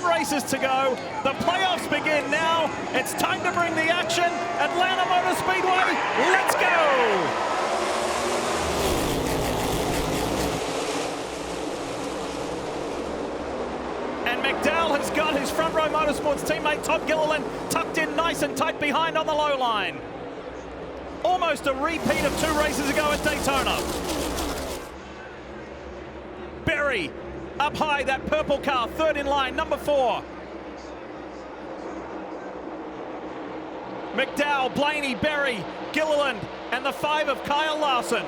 races to go. The playoffs begin now. It's time to bring the action. Atlanta Motor Speedway, let's go! And McDowell has got his front row Motorsports teammate Todd Gilliland tucked in nice and tight behind on the low line. Almost a repeat of 2 races ago at Daytona. Berry up high, that purple car, third in line, number 4. McDowell, Blaney, Berry, Gilliland, and the 5 of Kyle Larson.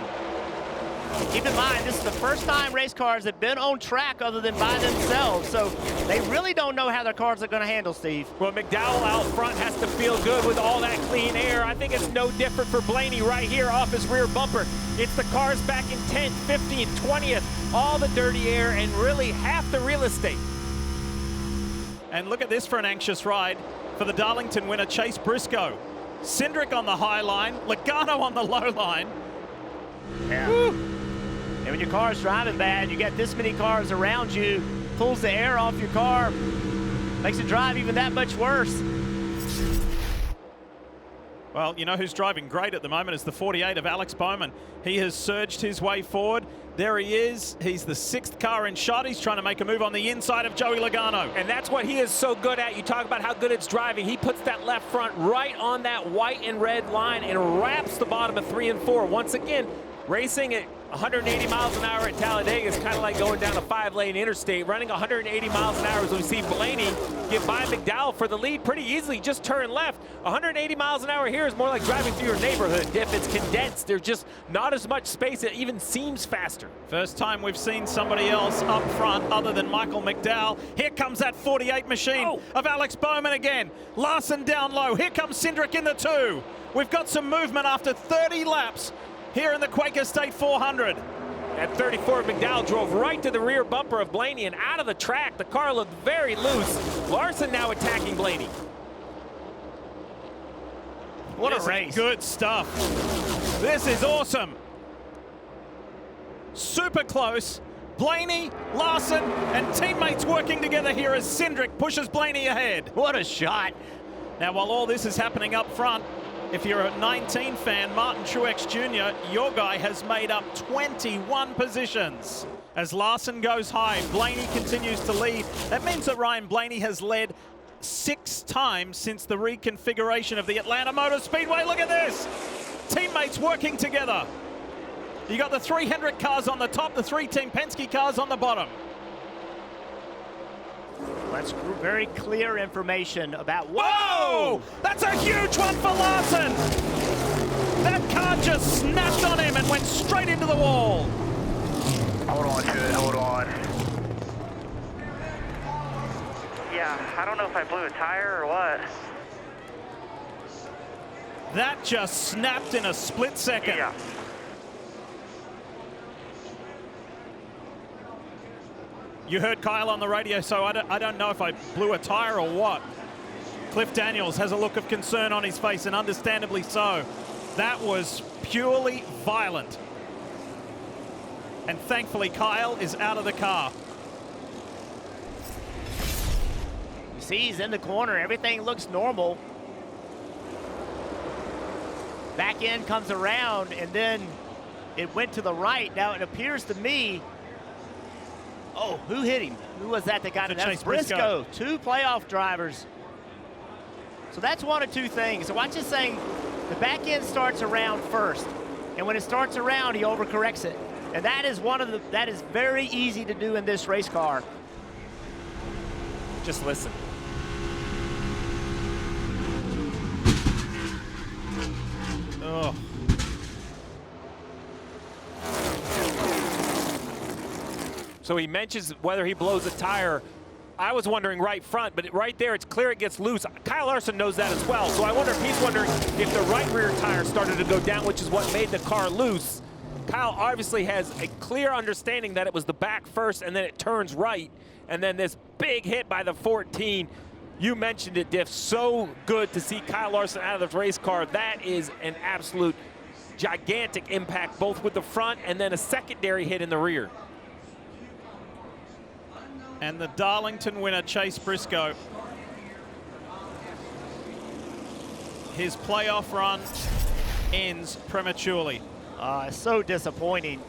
Keep in mind, this is the first time race cars have been on track other than by themselves, so they really don't know how their cars are going to handle, Steve. Well, McDowell out front has to feel good with all that clean air. I think it's no different for Blaney right here off his rear bumper. It's the cars back in 10th, 15th, 20th, all the dirty air and really half the real estate. And look at this for an anxious ride for the Darlington winner, Chase Briscoe. Cindric on the high line, Logano on the low line. Yeah. Woo. And when your car's driving bad, you got this many cars around you, pulls the air off your car, makes it drive even that much worse. Well, you know who's driving great at the moment is the 48 of Alex Bowman. He has surged his way forward. There he is. He's the 6th car in shot. He's trying to make a move on the inside of Joey Logano. And that's what he is so good at. You talk about how good it's driving. He puts that left front right on that white and red line and wraps the bottom of 3 and 4. Once again, racing at 180 miles an hour at Talladega is kind of like going down a 5-lane interstate. Running 180 miles an hour as we see Blaney get by McDowell for the lead pretty easily. Just turn left. 180 miles an hour here is more like driving through your neighborhood. If it's condensed, there's just not as much space. It even seems faster. First time we've seen somebody else up front other than Michael McDowell. Here comes that 48 machine of Alex Bowman again. Larson down low. Here comes Cindric in the 2. We've got some movement after 30 laps here in the Quaker State 400. At 34, McDowell drove right to the rear bumper of Blaney and out of the track. The car looked very loose. Larson now attacking Blaney. What a race. Good stuff. This is awesome. Super close. Blaney, Larson, and teammates working together here as Cindric pushes Blaney ahead. What a shot. Now, while all this is happening up front, if you're a 19 fan, Martin Truex Jr., your guy has made up 21 positions. As Larson goes high, Blaney continues to lead. That means that Ryan Blaney has led 6 times since the reconfiguration of the Atlanta Motor Speedway. Look at this. Teammates working together. You got the 3 Hendrick cars on the top, the 3 Team Penske cars on the bottom. That's very clear information about... Whoa! That's a huge one for Larson! That car just snapped on him and went straight into the wall. Hold on to it, hold on. Yeah, I don't know if I blew a tire or what. That just snapped in a split second. Yeah. You heard Kyle on the radio, so I don't know if I blew a tire or what. Cliff Daniels has a look of concern on his face, and understandably so. That was purely violent. And thankfully, Kyle is out of the car. You see, he's in the corner. Everything looks normal. Back end comes around, and then it went to the right. Now, it appears to me... Oh, who hit him? Who was that got him? That's Briscoe. 2 playoff drivers. So that's one of 2 things. So watch this thing. The back end starts around first. And when it starts around, he overcorrects it. And that is that is very easy to do in this race car. Just listen. Oh. So he mentions whether he blows a tire. I was wondering right front, but right there, it's clear it gets loose. Kyle Larson knows that as well. So I wonder if he's wondering if the right rear tire started to go down, which is what made the car loose. Kyle obviously has a clear understanding that it was the back first, and then it turns right. And then this big hit by the 14. You mentioned it, Diff. So good to see Kyle Larson out of the race car. That is an absolute gigantic impact, both with the front and then a secondary hit in the rear. And the Darlington winner, Chase Briscoe. His playoff run ends prematurely. So disappointing.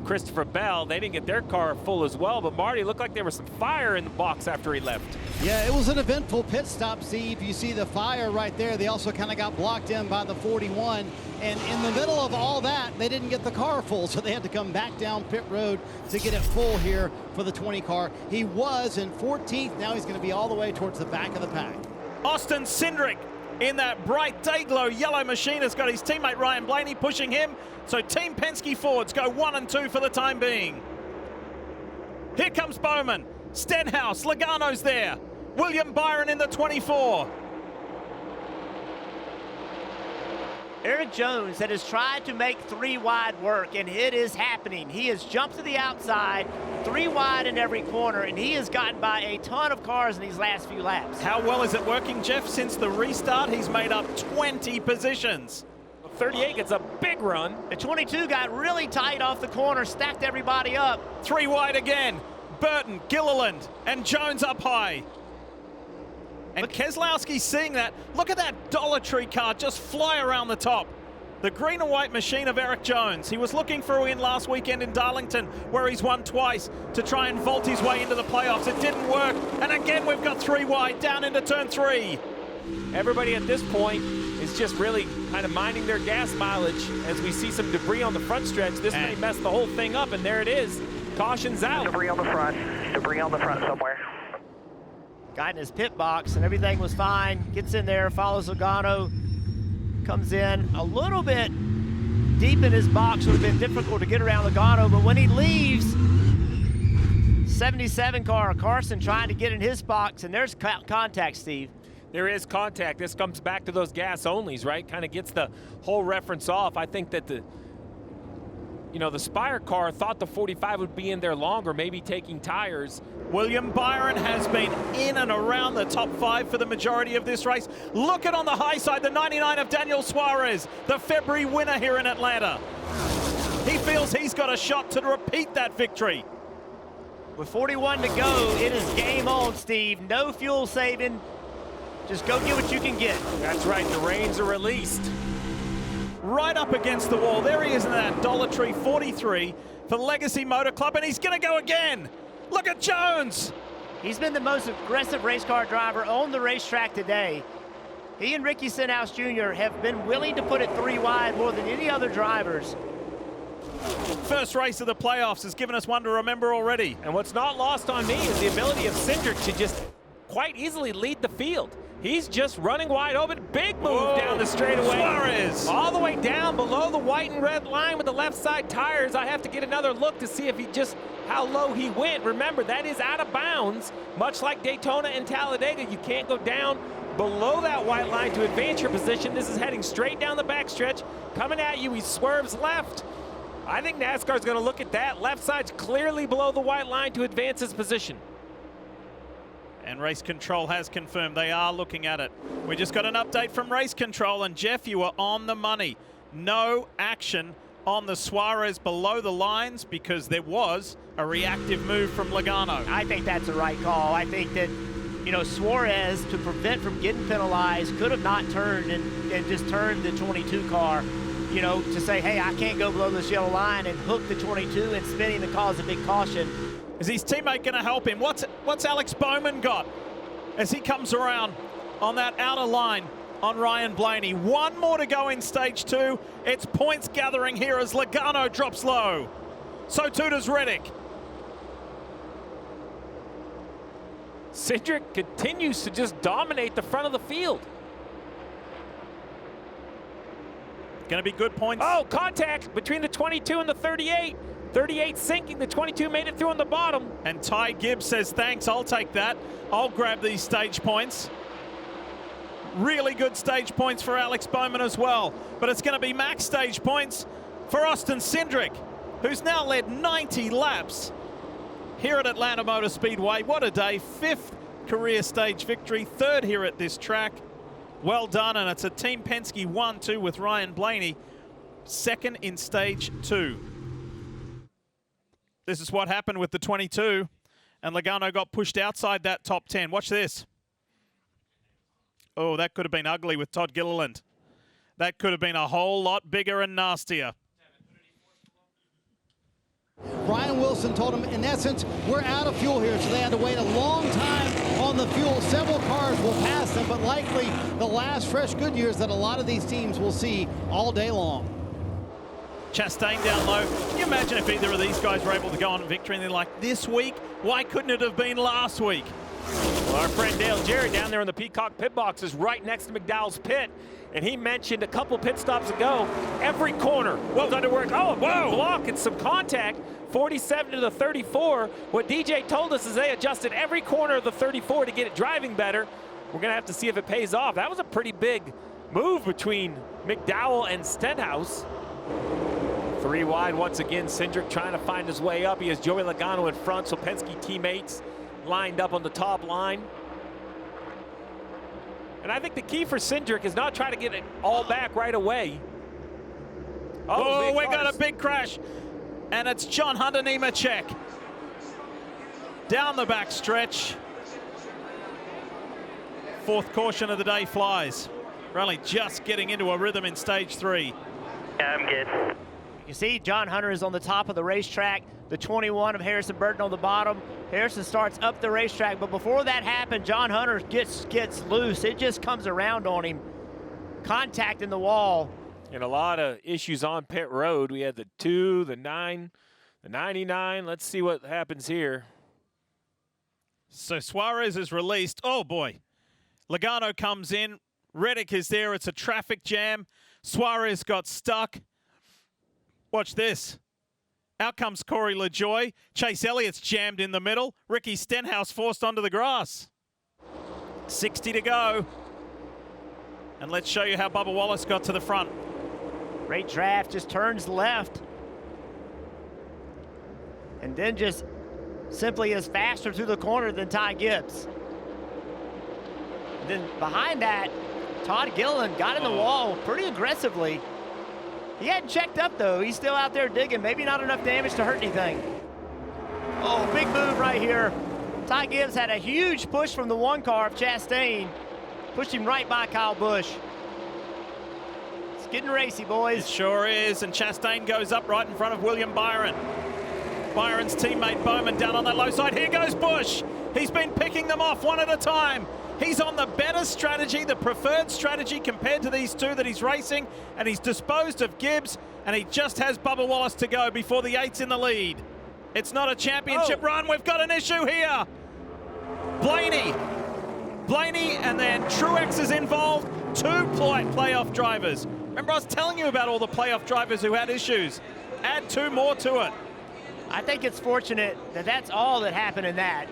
Christopher Bell, they didn't get their car full as well, but Marty, looked like there was some fire in the box after he left. Yeah, it was an eventful pit stop, Steve. You see the fire right there. They also kind of got blocked in by the 41. And in the middle of all that, they didn't get the car full, so they had to come back down pit road to get it full here for the 20 car. He was in 14th. Now he's going to be all the way towards the back of the pack. Austin Cindric in that bright day-glow yellow machine has got his teammate Ryan Blaney pushing him. So Team Penske Fords go 1 and 2 for the time being. Here comes Bowman, Stenhouse, Logano's there. William Byron in the 24. Eric Jones that has tried to make 3 wide work, and it is happening. He has jumped to the outside, 3 wide in every corner, and he has gotten by a ton of cars in these last few laps. How well is it working, Jeff? Since the restart, he's made up 20 positions. 38 gets a big run. The 22 got really tight off the corner, stacked everybody up. 3 wide again. Burton, Gilliland, and Jones up high. And Keselowski seeing that. Look at that Dollar Tree car just fly around the top. The green and white machine of Eric Jones. He was looking for a win last weekend in Darlington, where he's won twice to try and vault his way into the playoffs. It didn't work. And again, we've got 3 wide down into turn 3. Everybody at this point is just really kind of minding their gas mileage as we see some debris on the front stretch. This may mess the whole thing up, and there it is. Caution's out. Debris on the front. Debris on the front somewhere. Got in his pit box, and everything was fine. Gets in there, follows Logano, comes in a little bit deep in his box. Would have been difficult to get around Logano, but when he leaves, 77 car, Carson trying to get in his box, and there's contact, Steve. There is contact. This comes back to those gas onlys, right? Kind of gets the whole reference off. I think that the Spire car thought the 45 would be in there longer, maybe taking tires. William Byron has been in and around the top 5 for the majority of this race. Look at on the high side, the 99 of Daniel Suarez, the February winner here in Atlanta. He feels he's got a shot to repeat that victory. With 41 to go, it is game on, Steve. No fuel saving. Just go get what you can get. That's right, the reins are released. Right up against the wall. There he is in that Dollar Tree 43 for Legacy Motor Club, and he's going to go again. Look at Jones. He's been the most aggressive race car driver on the racetrack today. He and Ricky Stenhouse Jr. have been willing to put it 3 wide more than any other drivers. First race of the playoffs has given us one to remember already. And what's not lost on me is the ability of Cindric to just quite easily lead the field. He's just running wide open. Big move down the straightaway. Suarez. All the way down below the white and red line with the left side tires. I have to get another look to see if how low he went. Remember, that is out of bounds. Much like Daytona and Talladega, you can't go down below that white line to advance your position. This is heading straight down the backstretch. Coming at you, he swerves left. I think NASCAR's going to look at that. Left side's clearly below the white line to advance his position. And race control has confirmed they are looking at it. We just got an update from race control, and Jeff, you were on the money. No action on the Suarez below the lines because there was a reactive move from Logano. I think that's the right call. I think that, Suarez, to prevent from getting penalized, could have not turned and just turned the 22 car, to say, hey, I can't go below this yellow line and hook the 22 and spinning to cause a big caution. Is his teammate going to help him? What's Alex Bowman got as he comes around on that outer line on Ryan Blaney? 1 more to go in stage 2. It's points gathering here as Logano drops low. So too does Reddick. Cindric continues to just dominate the front of the field. Going to be good points. Oh, contact between the 22 and the 38. 38 sinking, the 22 made it through on the bottom. And Ty Gibbs says, thanks, I'll take that. I'll grab these stage points. Really good stage points for Alex Bowman as well. But it's going to be max stage points for Austin Cindric, who's now led 90 laps here at Atlanta Motor Speedway. What a day. 5th career stage victory, 3rd here at this track. Well done, and it's a Team Penske 1-2 with Ryan Blaney, 2nd in stage 2. This is what happened with the 22. And Logano got pushed outside that top 10. Watch this. Oh, that could have been ugly with Todd Gilliland. That could have been a whole lot bigger and nastier. Brian Wilson told him, in essence, we're out of fuel here, so they had to wait a long time on the fuel. Several cars will pass them, but likely the last fresh good years that a lot of these teams will see all day long. Chastain down low. Can you imagine if either of these guys were able to go on victory and they're like, this week? Why couldn't it have been last week? Well, our friend Dale Jerry down there in the Peacock pit box is right next to McDowell's pit. And he mentioned a couple pit stops ago, every corner was under work. Oh, whoa, block and some contact. 47 to the 34. What DJ told us is they adjusted every corner of the 34 to get it driving better. We're going to have to see if it pays off. That was a pretty big move between McDowell and Stenhouse. 3 wide once again. Cindric trying to find his way up. He has Joey Logano in front, so Penske teammates lined up on the top line. And I think the key for Cindric is not try to get it all back right away. Oh, we got a big crash. And it's John Hunter Nemechek. Down the back stretch. 4th caution of the day flies. We're only just getting into a rhythm in stage 3. Yeah, I'm good. You see John Hunter is on the top of the racetrack. The 21 of Harrison Burton on the bottom. Harrison starts up the racetrack, but before that happened, John Hunter gets loose. It just comes around on him. Contact in the wall. And a lot of issues on pit road. We had the 2, the 9, the 99. Let's see what happens here. So Suarez is released. Oh, boy. Logano comes in. Reddick is there. It's a traffic jam. Suarez got stuck. Watch this. Out comes Corey LaJoie. Chase Elliott's jammed in the middle. Ricky Stenhouse forced onto the grass. 60 to go. And let's show you how Bubba Wallace got to the front. Great draft, just turns left. And then just simply is faster through the corner than Ty Gibbs. And then behind that, Todd Gilliland got in the wall pretty aggressively. He hadn't checked up, though. He's still out there digging. Maybe not enough damage to hurt anything. Oh, big move right here. Ty Gibbs had a huge push from the 1 car of Chastain. Pushed him right by Kyle Busch. It's getting racy, boys. It sure is, and Chastain goes up right in front of William Byron. Byron's teammate Bowman down on that low side. Here goes Busch. He's been picking them off one at a time. He's on the better strategy, the preferred strategy compared to these two that he's racing, and he's disposed of Gibbs, and he just has Bubba Wallace to go before the 8's in the lead. It's not a championship run. We've got an issue here. Blaney, and then Truex is involved. 2 playoff drivers. Remember, I was telling you about all the playoff drivers who had issues. Add 2 more to it. I think it's fortunate that that's all that happened in that.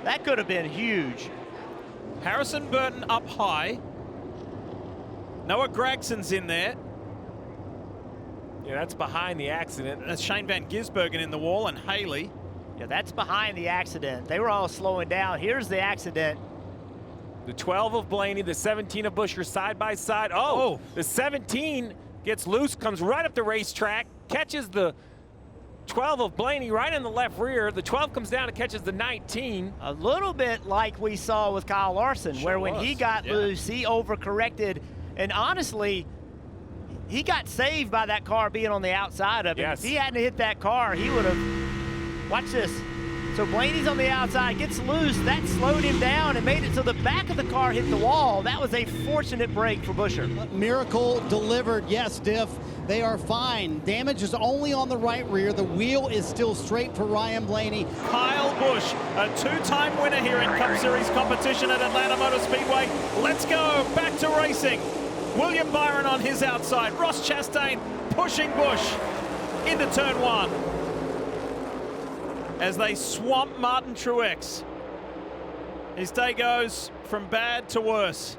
That could have been huge. Harrison Burton up high. Noah Gragson's in there. Yeah, that's behind the accident. That's Shane Van Gisbergen in the wall and Haley. Yeah, that's behind the accident. They were all slowing down. Here's the accident. The 12 of Blaney, the 17 of Buescher side by side. Oh, the 17 gets loose, comes right up the racetrack, catches the 12 of Blaney right in the left rear. The 12 comes down and catches the 19. A little bit like we saw with Kyle Larson, where when he got loose, he overcorrected. And honestly, he got saved by that car being on the outside of him. If he hadn't hit that car, he would have. Watch this. So Blaney's on the outside, gets loose. That slowed him down and made it so the back of the car hit the wall. That was a fortunate break for Buescher. Miracle delivered. Yes, Diff. They are fine. Damage is only on the right rear. The wheel is still straight for Ryan Blaney. Kyle Busch, a 2-time winner here in Cup Series competition at Atlanta Motor Speedway. Let's go back to racing. William Byron on his outside. Ross Chastain pushing Busch into turn 1 as they swamp Martin Truex. His day goes from bad to worse.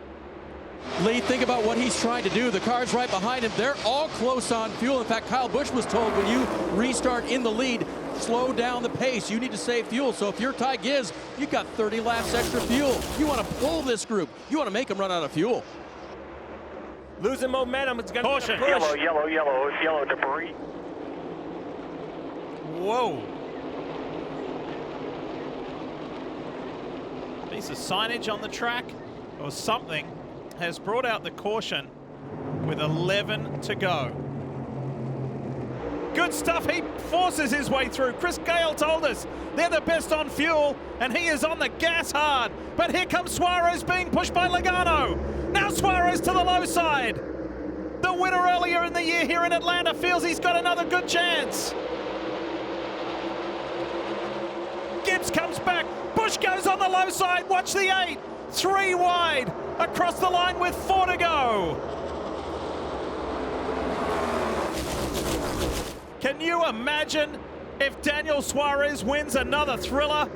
Lee, think about what he's trying to do. The car's right behind him. They're all close on fuel. In fact, Kyle Busch was told when you restart in the lead, slow down the pace. You need to save fuel. So if you're Ty Gibbs, you've got 30 laps extra fuel. You want to pull this group. You want to make them run out of fuel. Losing momentum. It's going to push. Yellow debris. Whoa. piece of signage on the track or something has brought out the caution with 11 to go. Good stuff. He forces his way through. Chris Gale told us they're the best on fuel, and he is on the gas hard. But here comes Suarez being pushed by Logano. Now Suarez to the low side. The winner earlier in the year here in Atlanta feels he's got another good chance. Gibbs comes back. Busch goes on the low side. Watch the 8. 3 wide. Across the line with 4 to go. Can you imagine if Daniel Suarez wins another thriller?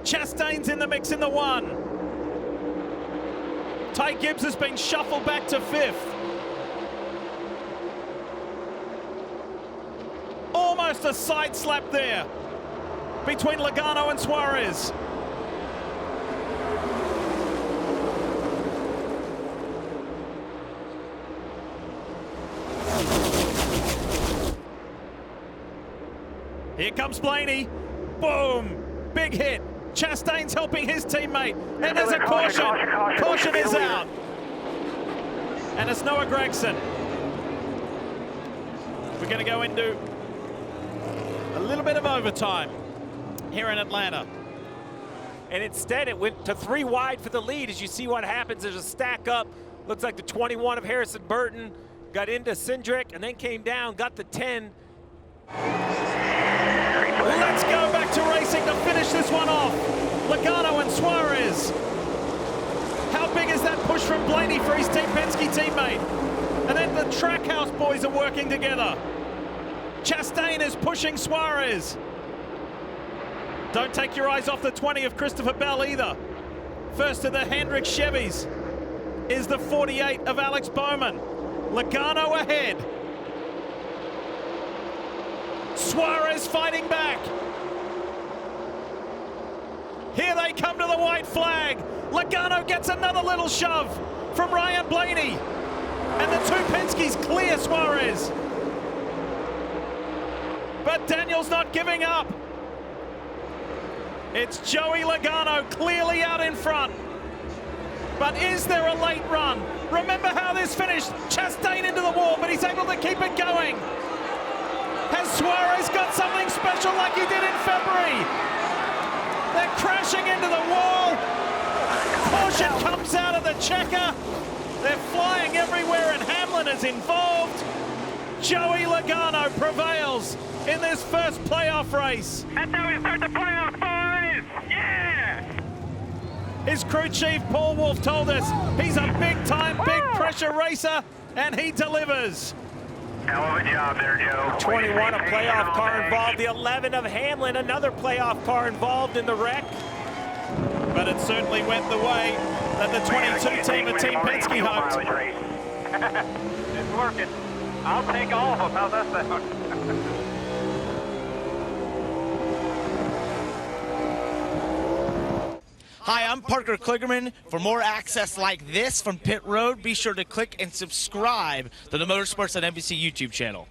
Chastain's in the mix in the 1. Ty Gibbs has been shuffled back to 5th. Almost a side slap there between Logano and Suarez. Here comes Blaney. Boom. Big hit. Chastain's helping his teammate. And there's a caution. Caution is out. And it's Noah Gragson. We're going to go into a little bit of overtime here in Atlanta. And instead it went to 3 wide for the lead. As you see what happens, there's a stack up. Looks like the 21 of Harrison Burton got into Cindric and then came down, got the 10. Let's go back to racing to finish this one off. Logano and Suarez. How big is that push from Blaney for his Team Penske teammate? And then the Trackhouse boys are working together. Chastain is pushing Suarez. Don't take your eyes off the 20 of Christopher Bell either. First of the Hendrick Chevys is the 48 of Alex Bowman. Logano ahead. Suarez fighting back. Here they come to the white flag. Logano gets another little shove from Ryan Blaney. And the 2 Penske's clear Suarez. But Daniel's not giving up. It's Joey Logano clearly out in front. But is there a late run? Remember how this finished. Chastain into the wall, but he's able to keep it going. Has Suarez got something special like he did in February? They're crashing into the wall. Caution comes out of the checker. They're flying everywhere and Hamlin is involved. Joey Logano prevails in this first playoff race. That's how we start the playoffs, boys! Yeah! His crew chief, Paul Wolf, told us he's a big-time, big-pressure racer, and he delivers. Hell of a job there, Joe. 21, a playoff car involved. The 11 of Hamlin, another playoff car involved in the wreck. But it certainly went the way that the 22 team of Team Penske hoped. It's working. I'll take all of them. How's that sound? Hi, I'm Parker Kligerman. For more access like this from Pit Road, be sure to click and subscribe to the Motorsports on NBC YouTube channel.